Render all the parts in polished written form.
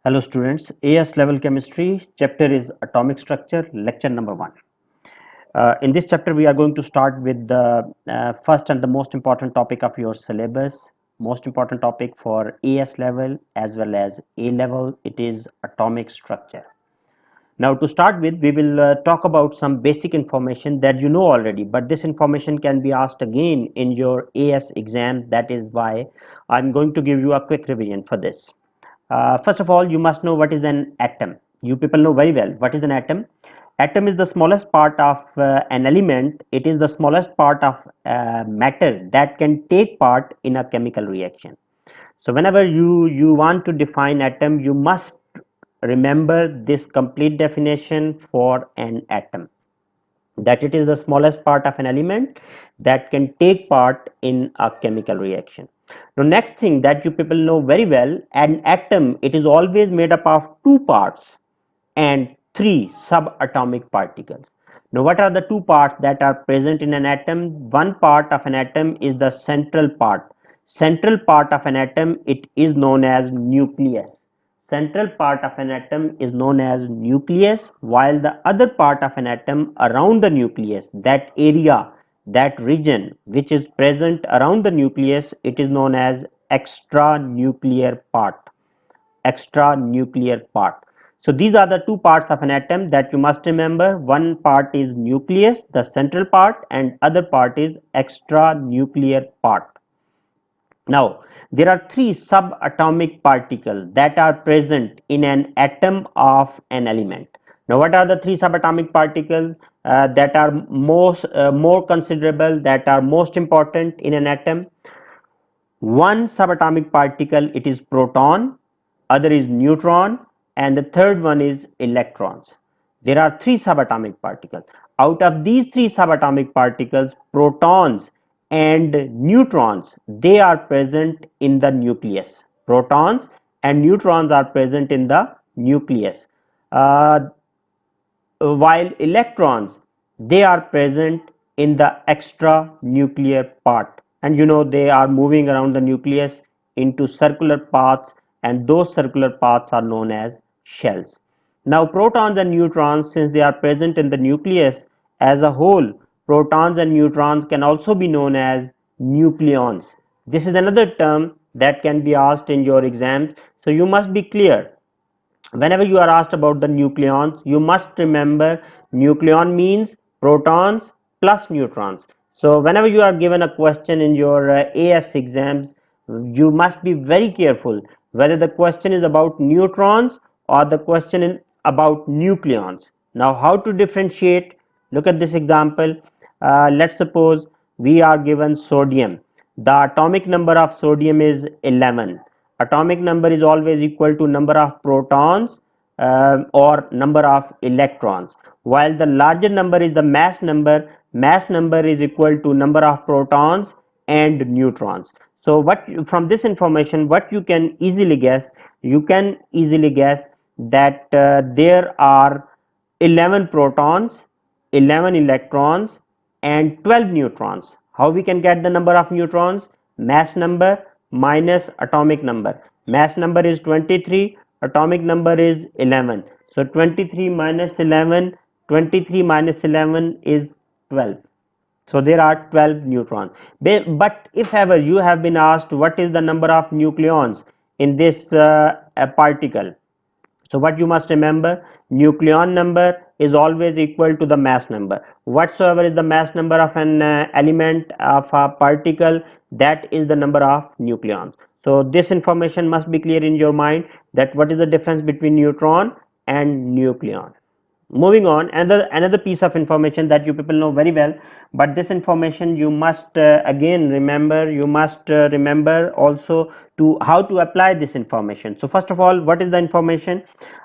Hello students, AS level chemistry chapter is atomic structure, lecture number 1. In this chapter we are going to start with the first and the most important topic of your syllabus, most important topic for AS level as well as A level, it is atomic structure. Now to start with, we will talk about some basic information that you know already, but this information can be asked again in your AS exam. That is why I'm going to give you a quick revision for this. First of all, you must know what is an atom. You people know very well what is an atom. Atom is the smallest part of an element. It is the smallest part of matter that can take part in a chemical reaction. So whenever you want to define atom, you must remember this complete definition for an atom, that it is the smallest part of an element that can take part in a chemical reaction. Now next thing that you people know very well, an atom, it is always made up of two parts and three subatomic particles. Now what are the two parts that are present in an atom? One part of an atom is the central part. Central part of an atom, it is known as nucleus. Central part of an atom is known as nucleus, while the other part of an atom around the nucleus, that area, that region which is present around the nucleus, it is known as extranuclear part. Extranuclear part. So these are the two parts of an atom that you must remember. One part is nucleus, the central part, and other part is extranuclear part. Now, there are three subatomic particles that are present in an atom of an element. Now, what are the three subatomic particles that are more considerable, that are most important in an atom? One subatomic particle, it is proton, other is neutron, and the third one is electrons. There are three subatomic particles. Out of these three subatomic particles, protons and neutrons, they are present in the nucleus. Protons and neutrons are present in the nucleus. Uh, while electrons, they are present in the extranuclear part, and you know they are moving around the nucleus into circular paths, and those circular paths are known as shells. Now protons and neutrons, since they are present in the nucleus as a whole, protons and neutrons can also be known as nucleons. This is another term that can be asked in your exams, so you must be clear. Whenever you are asked about the nucleons, you must remember nucleon means protons plus neutrons. So whenever you are given a question in your AS exams, you must be very careful whether the question is about neutrons or the question is about nucleons. Now how to differentiate? Look at this example. Let's suppose we are given sodium. The atomic number of sodium is 11. Atomic number is always equal to number of protons or number of electrons, while the larger number is the mass number. Mass number is equal to number of protons and neutrons. So what, from this information, what you can easily guess, you can easily guess that there are 11 protons, 11 electrons and 12 neutrons. How we can get the number of neutrons? Mass number minus atomic number. Mass number is 23, atomic number is 11. So 23 minus 11, 23 minus 11 is 12. So there are 12 neutrons. But if ever you have been asked what is the number of nucleons in this particle, so what you must remember, nucleon number is always equal to the mass number. Whatsoever is the mass number of an element of a particle, that is the number of nucleons. So this information must be clear in your mind, that what is the difference between neutron and nucleon. Moving on, another piece of information that you people know very well, but this information you must again remember. You must remember also to how to apply this information. So first of all, what is the information?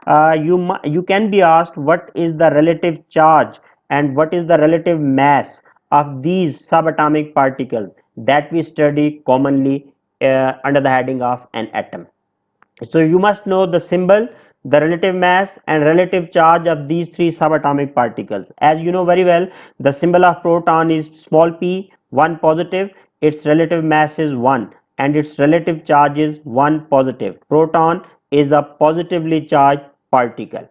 You can be asked what is the relative charge and what is the relative mass of these subatomic particles that we study commonly under the heading of an atom. So you must know the symbol, the relative mass and relative charge of these three subatomic particles. As you know very well, the symbol of proton is small p, 1 positive, its relative mass is 1 and its relative charge is 1 positive. Proton is a positively charged particle.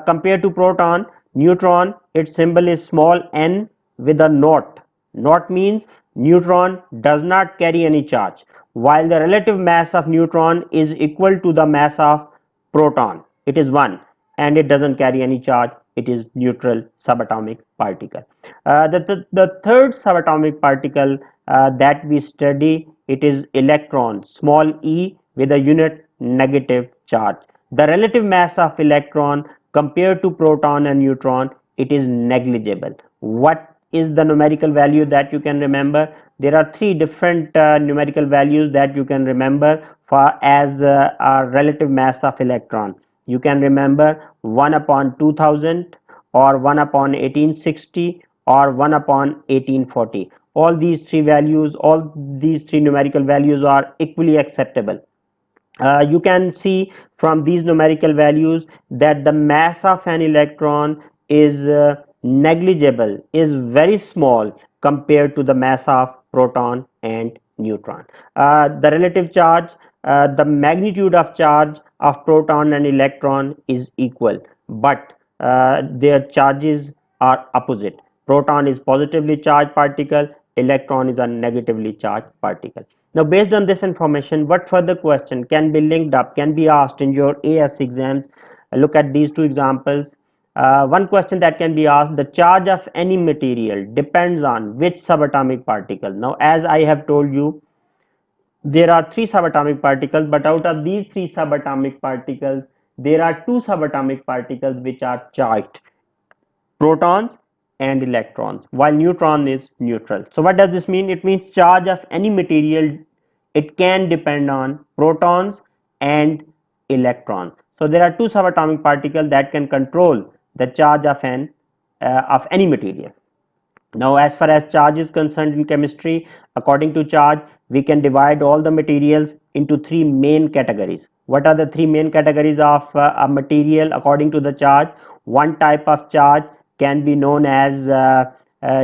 Compared to proton, neutron, its symbol is small n with a naught. Naught means neutron does not carry any charge, while the relative mass of neutron is equal to the mass of proton. It is 1 and it doesn't carry any charge. It is neutral subatomic particle. The third subatomic particle that we study, it is electron, small e with a unit negative charge. The relative mass of electron compared to proton and neutron, it is negligible. What is the numerical value that you can remember? There are three different numerical values that you can remember for as a relative mass of electron. You can remember 1 upon 2000 or 1 upon 1860 or 1 upon 1840. All these three values, all these three numerical values are equally acceptable. You can see from these numerical values that the mass of an electron is negligible, is very small compared to the mass of proton and neutron. The relative charge, the magnitude of charge of proton and electron is equal, but their charges are opposite. Proton is positively charged particle, electron is a negatively charged particle. Now, based on this information, what further question can be linked up, can be asked in your AS exams? Look at these two examples. One question that can be asked: the charge of any material depends on which subatomic particle? Now, as I have told you, there are three subatomic particles, but out of these three subatomic particles, there are two subatomic particles which are charged: protons and electrons, while neutron is neutral. So what does this mean? It means charge of any material, it can depend on protons and electrons. So there are two subatomic particles that can control the charge of any material. Now, as far as charge is concerned in chemistry, according to charge, we can divide all the materials into three main categories. What are the three main categories of a material according to the charge? One type of charge can be known as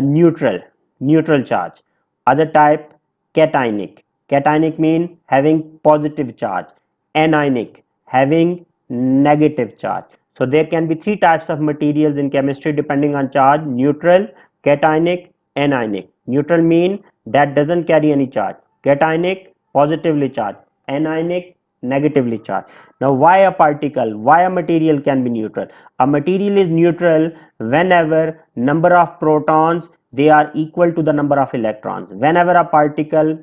neutral charge. Other type, cationic. Cationic mean having positive charge. Anionic, having negative charge. So there can be three types of materials in chemistry depending on charge: neutral, cationic, anionic. Neutral mean that doesn't carry any charge. Cationic, positively charged. Anionic, negatively charged. Now, why a particle, why a material can be neutral? A material is neutral whenever number of protons, they are equal to the number of electrons. Whenever a particle,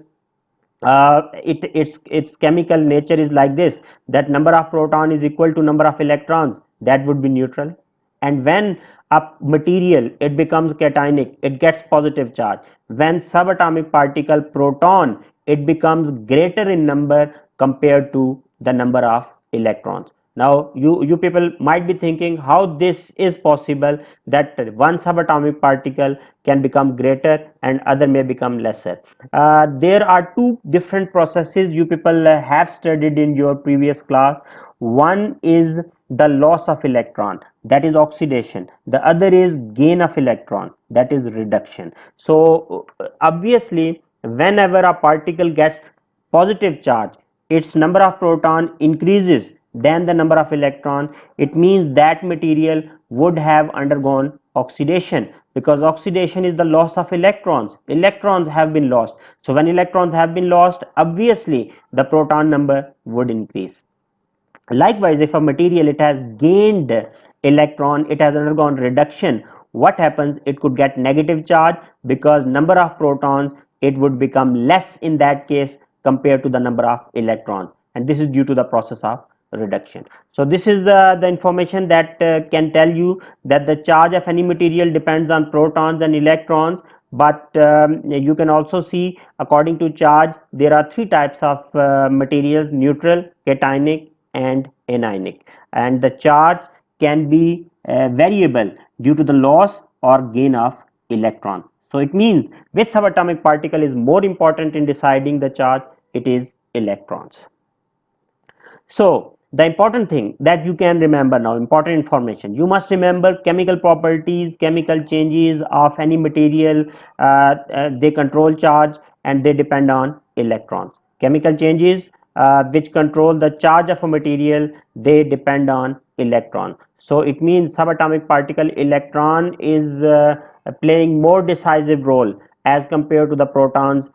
its chemical nature is like this, that number of proton is equal to number of electrons, that would be neutral. And when a material, it becomes cationic, it gets positive charge. When subatomic particle proton, it becomes greater in number compared to the number of electrons. Now, you people might be thinking how this is possible, that one subatomic particle can become greater and other may become lesser. There are two different processes you people have studied in your previous class. One is the loss of electron, that is oxidation. The other is gain of electron, that is reduction. So obviously, whenever a particle gets positive charge, its number of proton increases than the number of electron. It means that material would have undergone oxidation, because oxidation is the loss of electrons. Electrons have been lost. So when electrons have been lost, obviously the proton number would increase. Likewise, if a material, it has gained electron, it has undergone reduction, what happens? It could get negative charge, because number of protons, it would become less in that case compared to the number of electrons, and this is due to the process of reduction. So this is the information that can tell you that the charge of any material depends on protons and electrons. But you can also see, according to charge, there are three types of materials: neutral, cationic, and anionic. And the charge can be variable due to the loss or gain of electron. So it means which subatomic particle is more important in deciding the charge? It is electrons. So the important thing that you can remember now, important information, you must remember chemical properties, chemical changes of any material. They control charge and they depend on electrons. Chemical changes, which control the charge of a material, they depend on electron. So it means subatomic particle electron is playing more decisive role as compared to the protons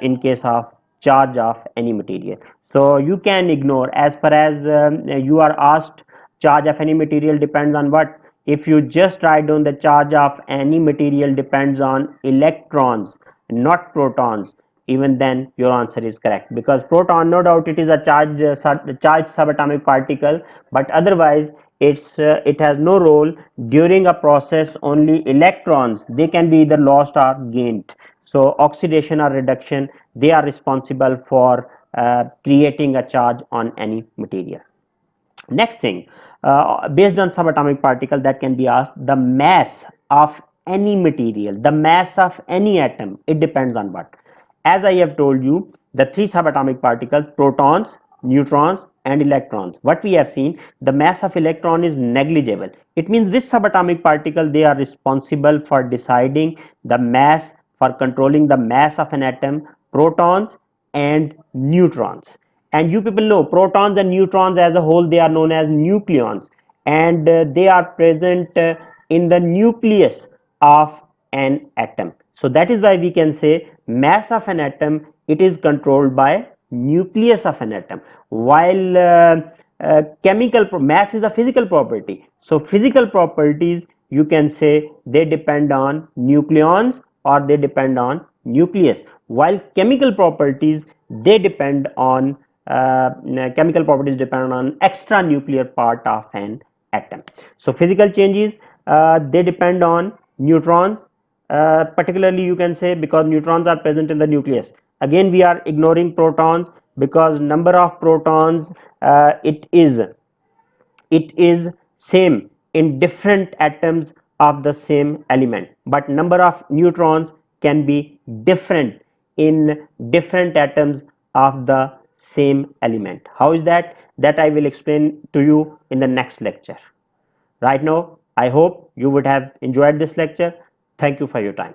in case of charge of any material. So you can ignore, as far as you are asked, charge of any material depends on what? If you just write down the charge of any material depends on electrons, not protons, even then your answer is correct, because proton, no doubt it is a charged subatomic particle, but otherwise it has no role during a process. Only electrons, they can be either lost or gained. So oxidation or reduction, they are responsible for creating a charge on any material. Next thing, based on subatomic particle, that can be asked, the mass of any material, the mass of any atom, it depends on what? As I have told you, the three subatomic particles, protons, neutrons and electrons, what we have seen, the mass of electron is negligible. It means this subatomic particle, they are responsible for deciding the mass, for controlling the mass of an atom, protons and neutrons. And you people know protons and neutrons as a whole, they are known as nucleons, and they are present in the nucleus of an atom. So that is why we can say mass of an atom, it is controlled by nucleus of an atom, while chemical mass is a physical property. So physical properties, you can say they depend on nucleons or they depend on nucleus, while chemical properties, they depend on chemical properties depend on extra nuclear part of an atom. So physical changes, they depend on neutrons, particularly you can say, because neutrons are present in the nucleus. Again we are ignoring protons, because number of protons, it is same in different atoms of the same element, but number of neutrons can be different in different atoms of the same element. How is that? That I will explain to you in the next lecture. Right now, I hope you would have enjoyed this lecture. Thank you for your time.